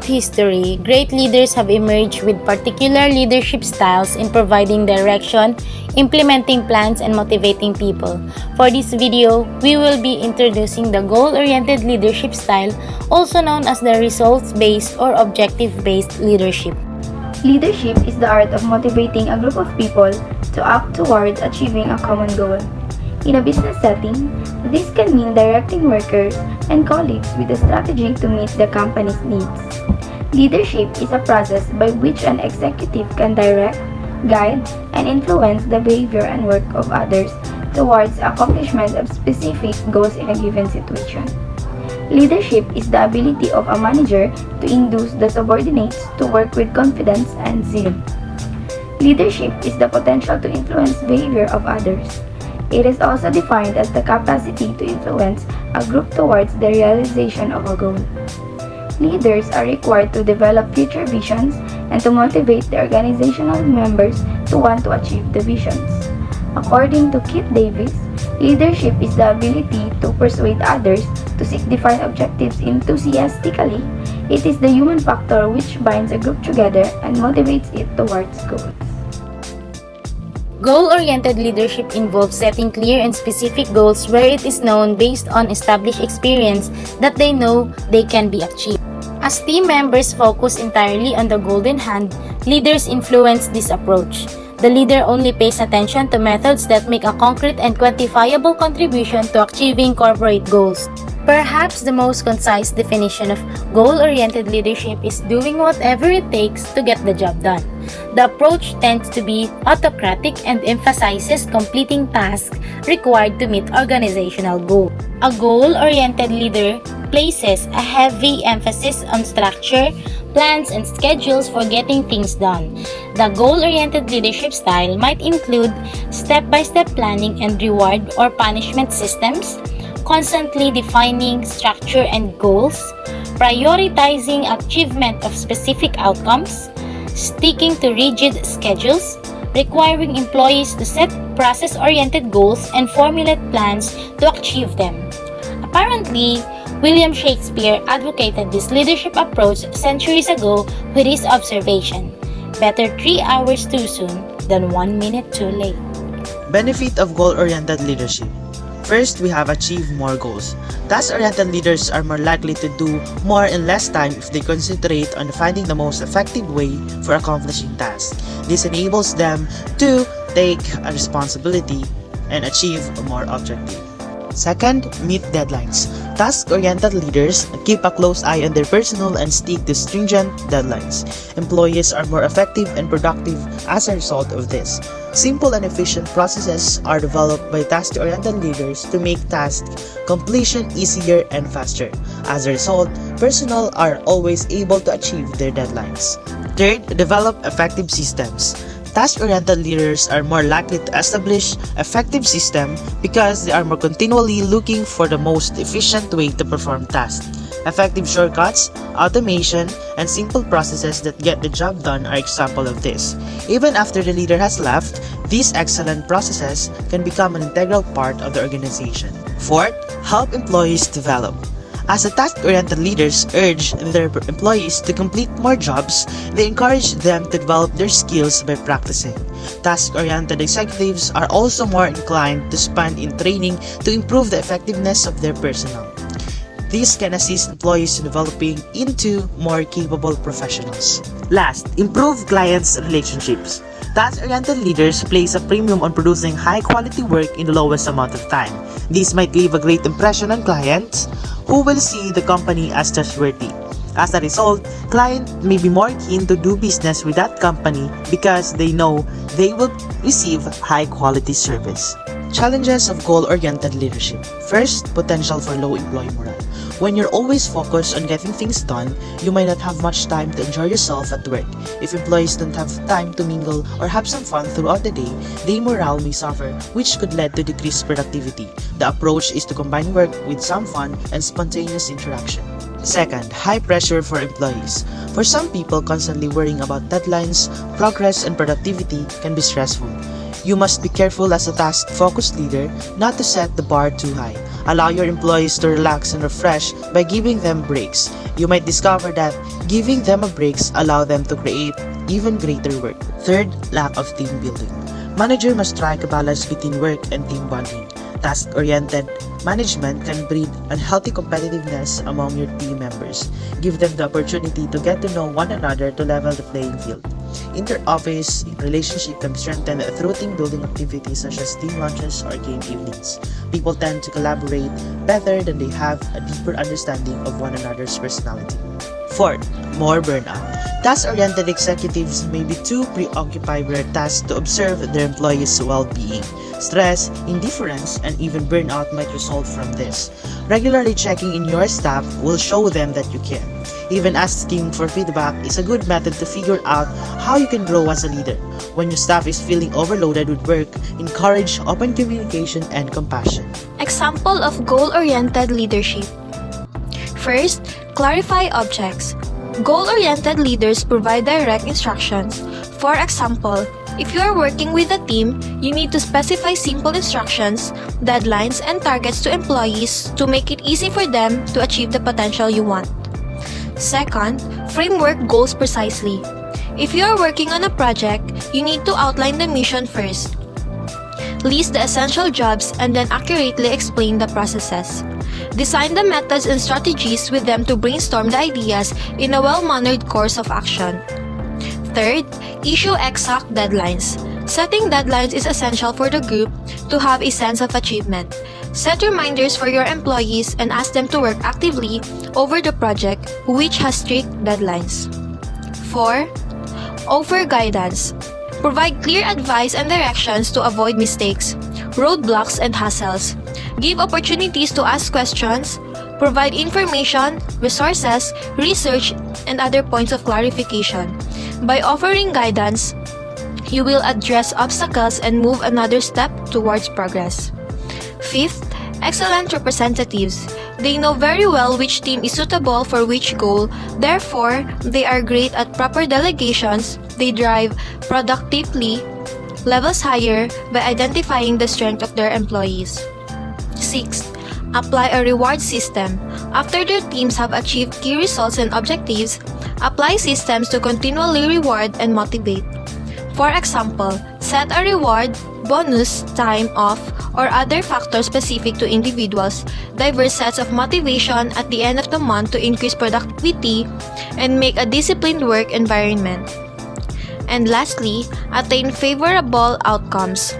Throughout history, great leaders have emerged with particular leadership styles in providing direction, implementing plans, and motivating people. For this video, we will be introducing the goal-oriented leadership style, also known as the results-based or objective-based leadership. Leadership is the art of motivating a group of people to act towards achieving a common goal. In a business setting, this can mean directing workers and colleagues with a strategy to meet the company's needs. Leadership is a process by which an executive can direct, guide, and influence the behavior and work of others towards accomplishment of specific goals in a given situation. Leadership is the ability of a manager to induce the subordinates to work with confidence and zeal. Leadership is the potential to influence behavior of others. It is also defined as the capacity to influence a group towards the realization of a goal. Leaders are required to develop future visions and to motivate the organizational members to want to achieve the visions. According to Keith Davis, leadership is the ability to persuade others to seek defined objectives enthusiastically. It is the human factor which binds a group together and motivates it towards goals. Goal-oriented leadership involves setting clear and specific goals where it is known based on established experience that they know they can be achieved. As team members focus entirely on the goal in hand, leaders influence this approach. The leader only pays attention to methods that make a concrete and quantifiable contribution to achieving corporate goals. Perhaps the most concise definition of goal-oriented leadership is doing whatever it takes to get the job done. The approach tends to be autocratic and emphasizes completing tasks required to meet organizational goals. A goal-oriented leader places a heavy emphasis on structure, plans, and schedules for getting things done. The goal-oriented leadership style might include step-by-step planning and reward or punishment systems, constantly defining structure and goals, prioritizing achievement of specific outcomes, sticking to rigid schedules, requiring employees to set process-oriented goals and formulate plans to achieve them. Apparently, William Shakespeare advocated this leadership approach centuries ago with his observation, "Better 3 hours too soon than 1 minute too late." Benefit of goal-oriented leadership. First, we have achieve more goals. Task-oriented leaders are more likely to do more in less time if they concentrate on finding the most effective way for accomplishing tasks. This enables them to take a responsibility and achieve a more objective. Second, meet deadlines. Task-oriented leaders keep a close eye on their personnel and stick to stringent deadlines. Employees are more effective and productive as a result of this. Simple and efficient processes are developed by task-oriented leaders to make task completion easier and faster. As a result, personnel are always able to achieve their deadlines. Third, develop effective systems. Task-oriented leaders are more likely to establish effective systems because they are more continually looking for the most efficient way to perform tasks. Effective shortcuts, automation, and simple processes that get the job done are examples of this. Even after the leader has left, these excellent processes can become an integral part of the organization. Fourth, help employees develop. As task-oriented leaders urge their employees to complete more jobs, they encourage them to develop their skills by practicing. Task-oriented executives are also more inclined to spend in training to improve the effectiveness of their personnel. This can assist employees in developing into more capable professionals. Last, improve clients' relationships. Task-oriented leaders place a premium on producing high-quality work in the lowest amount of time. This might leave a great impression on clients who will see the company as trustworthy. As a result, clients may be more keen to do business with that company because they know they will receive high-quality service. Challenges of goal-oriented leadership. First, potential for low employee morale. When you're always focused on getting things done, you might not have much time to enjoy yourself at work. If employees don't have time to mingle or have some fun throughout the day, their morale may suffer, which could lead to decreased productivity. The approach is to combine work with some fun and spontaneous interaction. Second, high pressure for employees. For some people, constantly worrying about deadlines, progress, and productivity can be stressful. You must be careful as a task-focused leader not to set the bar too high. Allow your employees to relax and refresh by giving them breaks. You might discover that giving them a breaks allow them to create even greater work. Third, lack of team building. Manager must strike a balance between work and team bonding. Task-oriented management can breed unhealthy competitiveness among your team members. Give them the opportunity to get to know one another to level the playing field. Inter-office relationship can be strengthened through team-building activities such as team lunches or game evenings. People tend to collaborate better than they have a deeper understanding of one another's personality. Fourth, more burnout. Task-oriented executives may be too preoccupied with their tasks to observe their employees' well-being. Stress, indifference, and even burnout might result from this. Regularly checking in your staff will show them that you care. Even asking for feedback is a good method to figure out how you can grow as a leader. When your staff is feeling overloaded with work, encourage open communication and compassion. Example of goal-oriented leadership. First, clarify objects. Goal-oriented leaders provide direct instructions. For example, if you are working with a team, you need to specify simple instructions, deadlines, and targets to employees to make it easy for them to achieve the potential you want. Second, framework goals precisely. If you are working on a project, you need to outline the mission first. List the essential jobs and then accurately explain the processes. Design the methods and strategies with them to brainstorm the ideas in a well-mannered course of action. Third, issue exact deadlines. Setting deadlines is essential for the group to have a sense of achievement. Set reminders for your employees and ask them to work actively over the project, which has strict deadlines. 4. Offer guidance. Provide clear advice and directions to avoid mistakes, roadblocks, and hassles. Give opportunities to ask questions. Provide information, resources, research, and other points of clarification. By offering guidance, you will address obstacles and move another step towards progress. Fifth, excellent representatives. They know very well which team is suitable for which goal, therefore, they are great at proper delegations. They drive productively levels higher by identifying the strength of their employees. Sixth, apply a reward system. After their teams have achieved key results and objectives, apply systems to continually reward and motivate. For example, set a reward, bonus, time off, or other factors specific to individuals, diverse sets of motivation at the end of the month to increase productivity and make a disciplined work environment. And lastly, attain favorable outcomes.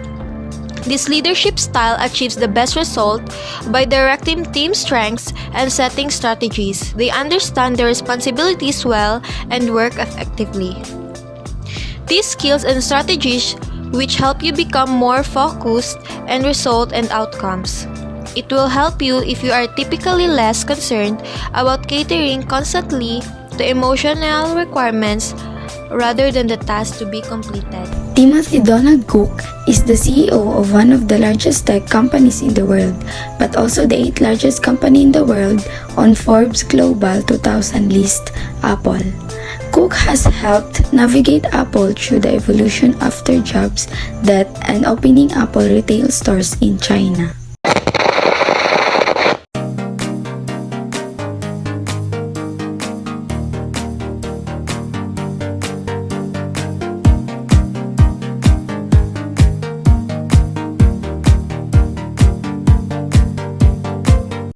This leadership style achieves the best result by directing team strengths and setting strategies. They understand their responsibilities well and work effectively. These skills and strategies which help you become more focused and result and outcomes. It will help you if you are typically less concerned about catering constantly to emotional requirements rather than the task to be completed. Timothy Donald Cook is the CEO of one of the largest tech companies in the world, but also the 8th largest company in the world on Forbes Global 2000 list, Apple. Cook has helped navigate Apple through the evolution after Jobs' death and opening Apple retail stores in China.